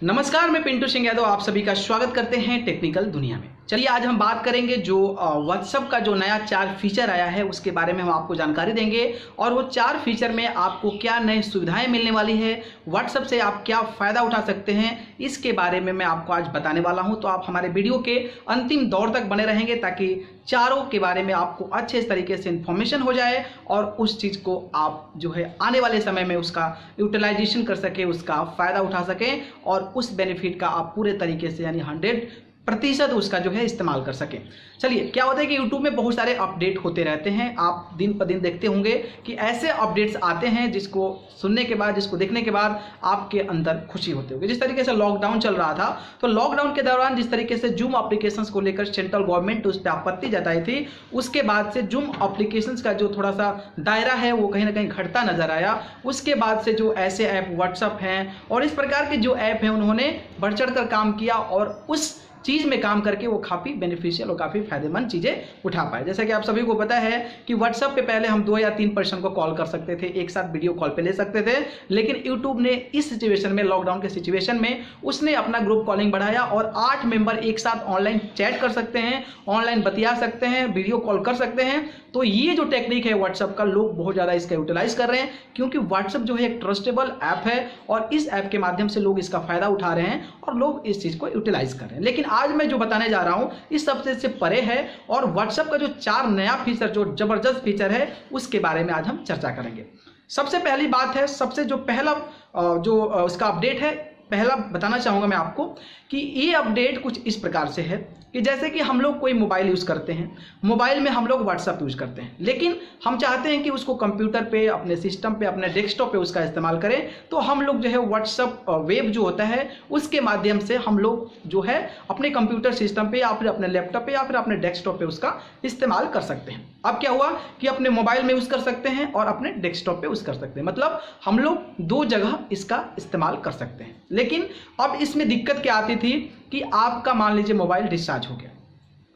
नमस्कार, मैं पिंटू सिंह यादव आप सभी का स्वागत करते हैं टेक्निकल दुनिया में। चलिए आज हम बात करेंगे जो व्हाट्सएप का जो नया 4 फीचर आया है उसके बारे में हम आपको जानकारी देंगे और वो 4 फीचर में आपको क्या नई सुविधाएं मिलने वाली है, व्हाट्सएप से आप क्या फ़ायदा उठा सकते हैं, इसके बारे में मैं आपको आज बताने वाला हूं। तो आप हमारे वीडियो के अंतिम दौर तक बने रहेंगे ताकि चारों के बारे में आपको अच्छे तरीके से इन्फॉर्मेशन हो जाए और उस चीज़ को आप जो है आने वाले समय में उसका यूटिलाइजेशन कर सके, उसका फ़ायदा उठा सकें और उस बेनिफिट का आप पूरे तरीके से यानी 100% उसका जो है इस्तेमाल कर सकें। चलिए, क्या होता है कि YouTube में बहुत सारे अपडेट होते रहते हैं। आप दिन पर दिन देखते होंगे कि ऐसे अपडेट्स आते हैं जिसको सुनने के बाद, जिसको देखने के बाद आपके अंदर खुशी होती होगी। जिस तरीके से लॉकडाउन चल रहा था तो लॉकडाउन के दौरान जिस तरीके से जूम एप्लीकेशंस को लेकर सेंट्रल गवर्नमेंट उस पर आपत्ति जताई थी, उसके बाद से जूम एप्लीकेशंस का जो थोड़ा सा दायरा है वो कहीं ना कहीं घटता नजर आया। उसके बाद से जो ऐसे ऐप व्हाट्सएप हैं और इस प्रकार के जो ऐप हैं उन्होंने बढ़ चढ़ कर काम किया और उस चीज़ में काम करके वो काफ़ी बेनिफिशियल और काफ़ी फायदेमंद चीज़ें उठा पाए। जैसा कि आप सभी को पता है कि व्हाट्सएप पे पहले हम 2 या 3 पर्सन को कॉल कर सकते थे, एक साथ वीडियो कॉल पे ले सकते थे, लेकिन यूट्यूब ने इस सिचुएशन में, लॉकडाउन के सिचुएशन में, उसने अपना ग्रुप कॉलिंग बढ़ाया और 8 मेंबर एक साथ ऑनलाइन चैट कर सकते हैं, ऑनलाइन बतिया सकते हैं, वीडियो कॉल कर सकते हैं। तो ये जो टेक्निक है व्हाट्सएप का, लोग बहुत ज़्यादा इसका यूटिलाइज कर रहे हैं क्योंकि व्हाट्सएप जो है एक ट्रस्टेबल ऐप है और इस ऐप के माध्यम से लोग इसका फायदा उठा रहे हैं और लोग इस चीज़ को यूटिलाइज कर रहे हैं। लेकिन आज मैं जो बताने जा रहा हूं इस सबसे से परे है और व्हाट्सएप का जो 4 नया फीचर, जो जबरदस्त फीचर है, उसके बारे में आज हम चर्चा करेंगे। सबसे पहली बात है, सबसे जो पहला जो उसका अपडेट है, पहला बताना चाहूँगा मैं आपको कि ये अपडेट कुछ इस प्रकार से है कि जैसे कि हम लोग कोई मोबाइल यूज़ करते हैं, मोबाइल में हम लोग व्हाट्सएप यूज़ करते हैं, लेकिन हम चाहते हैं कि उसको कंप्यूटर पे, अपने सिस्टम पे, अपने डेस्कटॉप पे उसका इस्तेमाल करें। तो हम लोग जो है व्हाट्सएप वेब जो होता है उसके माध्यम से हम लोग जो है अपने कंप्यूटर सिस्टम पे या फिर अपने लैपटॉप पे या फिर अपने डेस्कटॉप पे उसका इस्तेमाल कर सकते हैं। अब क्या हुआ कि अपने मोबाइल में यूज़ कर सकते हैं और अपने डेस्कटॉप पे यूज़ कर सकते हैं, मतलब हम लोग 2 जगह इसका इस्तेमाल कर सकते हैं। लेकिन अब इसमें दिक्कत क्या आती थी कि आपका मान लीजिए मोबाइल डिस्चार्ज हो गया,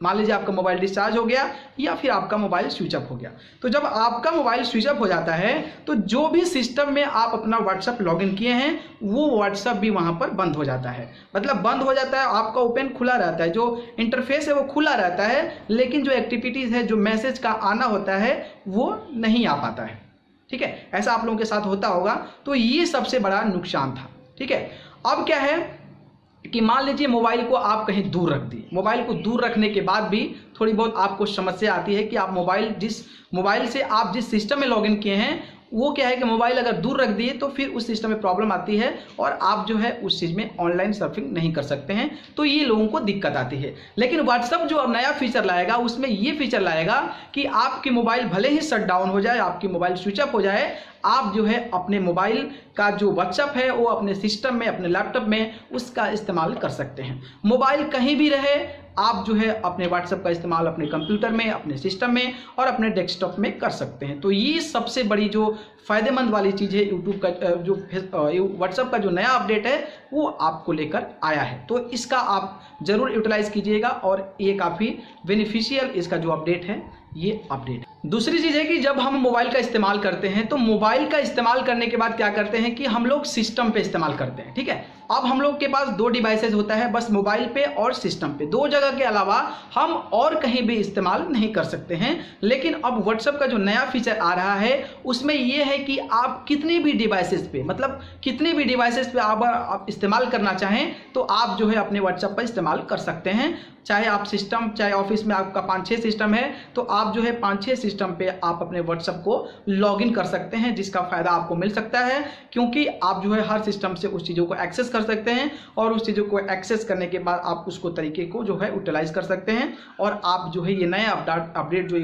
मान लीजिए आपका मोबाइल डिस्चार्ज हो गया या फिर आपका मोबाइल स्विच ऑफ हो गया। तो जब आपका मोबाइल स्विच ऑफ हो जाता है तो जो भी सिस्टम में आप अपना व्हाट्सएप लॉगिन किए हैं वो व्हाट्सएप भी वहां पर बंद हो जाता है। मतलब बंद हो जाता है, आपका ओपन खुला रहता है, जो इंटरफेस है वो खुला रहता है, लेकिन जो एक्टिविटीज़ है, जो मैसेज का आना होता है वो नहीं आ पाता है। ठीक है, ऐसा आप लोगों के साथ होता होगा। तो ये सबसे बड़ा नुकसान था। ठीक है, अब क्या है कि मान लीजिए मोबाइल को आप कहीं दूर रख दिए, मोबाइल को दूर रखने के बाद भी थोड़ी बहुत आपको समस्या आती है कि आप जिस मोबाइल से आप जिस सिस्टम में लॉगिन किए हैं वो क्या है कि मोबाइल अगर दूर रख दिए तो फिर उस सिस्टम में प्रॉब्लम आती है और आप जो है उस चीज़ में ऑनलाइन सर्फिंग नहीं कर सकते हैं। तो ये लोगों को दिक्कत आती है। लेकिन व्हाट्सएप जो अब नया फीचर लाएगा उसमें ये फीचर लाएगा कि आपकी मोबाइल भले ही शट डाउन हो जाए, आपकी मोबाइल स्विच ऑफ हो जाए, आप जो है अपने मोबाइल का जो व्हाट्सएप है वो अपने सिस्टम में, अपने लैपटॉप में उसका इस्तेमाल कर सकते हैं। मोबाइल कहीं भी रहे, आप जो है अपने व्हाट्सएप का इस्तेमाल अपने कंप्यूटर में, अपने सिस्टम में और अपने डेस्कटॉप में कर सकते हैं। तो ये सबसे बड़ी जो फायदेमंद वाली चीज़ है यूट्यूब का, जो व्हाट्सएप का जो नया अपडेट है वो आपको लेकर आया है। तो इसका आप जरूर यूटिलाइज कीजिएगा और ये काफ़ी बेनिफिशियल इसका जो अपडेट है ये अपडेट है। दूसरी चीज़ है कि जब हम मोबाइल का इस्तेमाल करते हैं तो मोबाइल का इस्तेमाल करने के बाद क्या करते हैं कि हम लोग सिस्टम पे इस्तेमाल करते हैं। ठीक है, अब हम लोग के पास 2 डिवाइसेज होता है, बस मोबाइल पे और सिस्टम पे, 2 जगह के अलावा हम और कहीं भी इस्तेमाल नहीं कर सकते हैं। लेकिन अब व्हाट्सएप का जो नया फीचर आ रहा है उसमें यह है कि आप कितने भी डिवाइसेज पे, मतलब कितने भी डिवाइसेज पे आप इस्तेमाल करना चाहें तो आप जो है अपने व्हाट्सएप पर इस्तेमाल कर सकते हैं। चाहे आप सिस्टम, चाहे ऑफिस में आपका 5-6 सिस्टम है तो आप जो है 5-6 सिस्टम पे आप अपने व्हाट्सएप को लॉगिन कर सकते हैं, जिसका फायदा आपको मिल सकता है क्योंकि आप जो है हर सिस्टम से उस चीज़ों को एक्सेस कर सकते हैं और उस चीज़ों को एक्सेस करने के बाद आप उसको तरीके को जो है यूटिलाइज कर सकते हैं और आप जो है ये नया अपडेट जो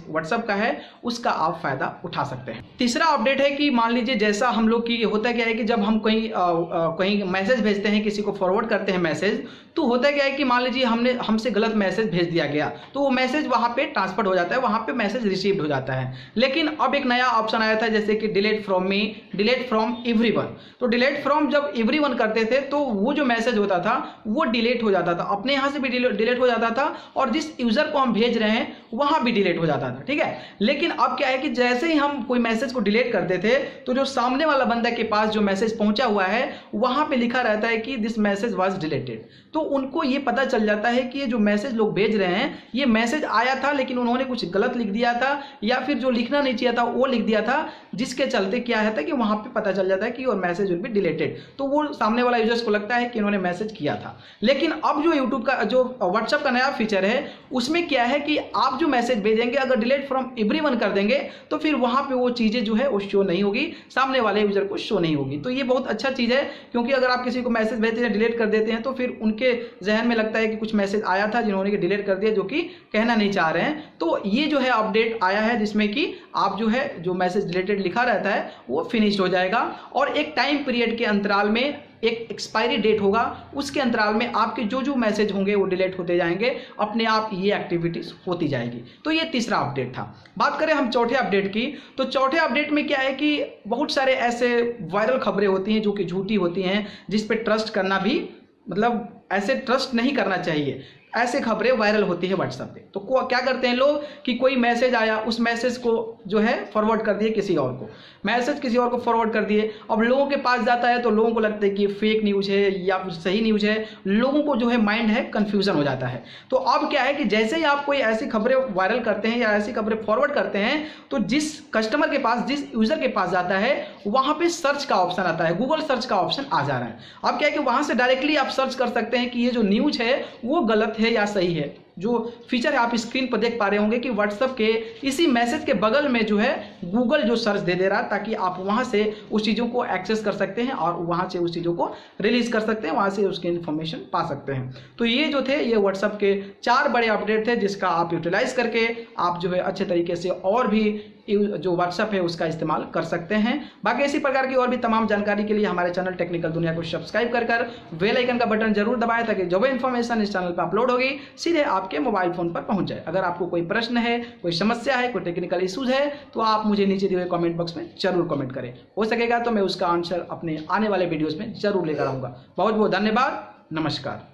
व्हाट्सएप का है उसका आप फायदा उठा सकते हैं। तीसरा अपडेट है कि मान लीजिए जैसा हम लोग की होता क्या है कि जब हम कहीं मैसेज भेजते हैं, किसी को फॉरवर्ड करते हैं मैसेज, तो होता क्या है कि मान लीजिए हमसे गलत मैसेज भेज दिया गया तो वो मैसेज वहाँ पे ट्रांसफर हो जाता है, वहाँ पे मैसेज रिसीव्ड हो जाता है। लेकिन अब एक नया ऑप्शन आया था जैसे कि delete from me, delete from everyone. तो डिलीट फ्रॉम जब एवरीवन करते थे तो वो जो मैसेज होता था वो डिलीट हो जाता था, अपने यहाँ से भी डिलीट हो जाता था और जिस यूजर को हम भेज रहे हैं वहां भी डिलीट हो जाता था, ठीक है। लेकिन अब क्या है कि जैसे ही हम कोई मैसेज को डिलीट करते थे तो जो सामने वाला बंदा के पास जो मैसेज पहुंचा हुआ है वहां पे लिखा रहता है कि दिस मैसेज वाज डिलीटेड। तो उनको ये पता चल जाता है कि ये जो मैसेज लोग भेज रहे हैं ये मैसेज आया था लेकिन उन्होंने कुछ गलत लिख दिया था या फिर जो लिखना नहीं चाहिए था वो लिख दिया था, जिसके चलते क्या है था कि वहां पे पता चल जाता है कि your message will be deleted. तो वो सामने वाला यूजर्स को लगता है कि इन्होंने मैसेज किया था। लेकिन अब जो यूट्यूब का जो व्हाट्सएप का नया फीचर है उसमें क्या है कि आप जो मैसेज भेजेंगे अगर डिलीट फ्रॉम एवरीवन कर देंगे तो फिर वहां पे वो चीजें जो है वो शो नहीं होगी, सामने वाले यूजर को शो नहीं होगी। तो ये बहुत अच्छा चीज है, क्योंकि अगर आप किसी को मैसेज भेजते हैं डिलीट कर देते हैं तो फिर उनके जहन में लगता है कि कुछ मैसेज आया था जिन्होंने डिलीट कर दिया जो कि कहना नहीं चाह रहे हैं। तो ये जो है अपडेट आया है जिसमें कि आप जो है जो मैसेज डिलीटेड लिखा रहता है वो फिनिश्ड हो जाएगा और एक टाइम पीरियड के अंतराल में एक एक्सपायरी डेट होगा, उसके अंतराल में आपके जो जो मैसेज होंगे वो डिलीट होते जाएंगे, अपने आप ये एक्टिविटीज होती जाएगी। तो ये तीसरा अपडेट था। बात करें हम चौथे अपडेट की, तो चौथे अपडेट में क्या है कि बहुत सारे ऐसे वायरल खबरें होती हैं जो कि झूठी होती हैं, जिस पे ट्रस्ट करना भी मतलब ऐसे ट्रस्ट नहीं करना चाहिए। ऐसे खबरें वायरल होती है व्हाट्सएप पे। तो क्या करते हैं लोग कि कोई मैसेज आया, उस मैसेज को जो है फॉरवर्ड कर दिए किसी और को, मैसेज किसी और को फॉरवर्ड कर दिए। अब लोगों के पास जाता है तो लोगों को लगता है कि फेक न्यूज़ है या फिर सही न्यूज़ है, लोगों को जो है माइंड है कन्फ्यूजन हो जाता है। तो अब क्या है कि जैसे ही आप कोई ऐसी खबरें वायरल करते हैं या ऐसी खबरें फॉरवर्ड करते हैं तो जिस कस्टमर के पास, जिस यूजर के पास जाता है वहां पे सर्च का ऑप्शन आता है, गूगल सर्च का ऑप्शन आ जा रहा है। अब क्या है कि वहां से डायरेक्टली आप सर्च कर सकते हैं कि ये जो न्यूज़ है वो गलत है या सही है। जो फीचर है आप स्क्रीन पर देख पा रहे होंगे कि व्हाट्सएप के इसी मैसेज के बगल में जो है गूगल जो सर्च दे रहा है, ताकि आप वहां से उस चीज़ों को एक्सेस कर सकते हैं और वहां से उस चीज़ों को रिलीज कर सकते हैं, वहां से उसकी इन्फॉर्मेशन पा सकते हैं। तो ये जो थे ये व्हाट्सएप के 4 बड़े अपडेट थे जिसका आप यूटिलाइज करके आप जो है अच्छे तरीके से और भी जो व्हाट्सएप है उसका इस्तेमाल कर सकते हैं। बाकी इसी प्रकार की और भी तमाम जानकारी के लिए हमारे चैनल टेक्निकल दुनिया को सब्सक्राइब कर बेल आइकन का बटन जरूर दबाएं ताकि जो भी इन्फॉर्मेशन इस चैनल पर अपलोड होगी सीधे आपके मोबाइल फोन पर पहुंच जाए। अगर आपको कोई प्रश्न है, कोई समस्या है, कोई टेक्निकल इश्यूज है तो आप मुझे नीचे दिए हुए कमेंट बॉक्स में जरूर कमेंट करें। हो सकेगा तो मैं उसका आंसर अपने आने वाले वीडियोज में जरूर लेकर आऊंगा। बहुत बहुत धन्यवाद। नमस्कार।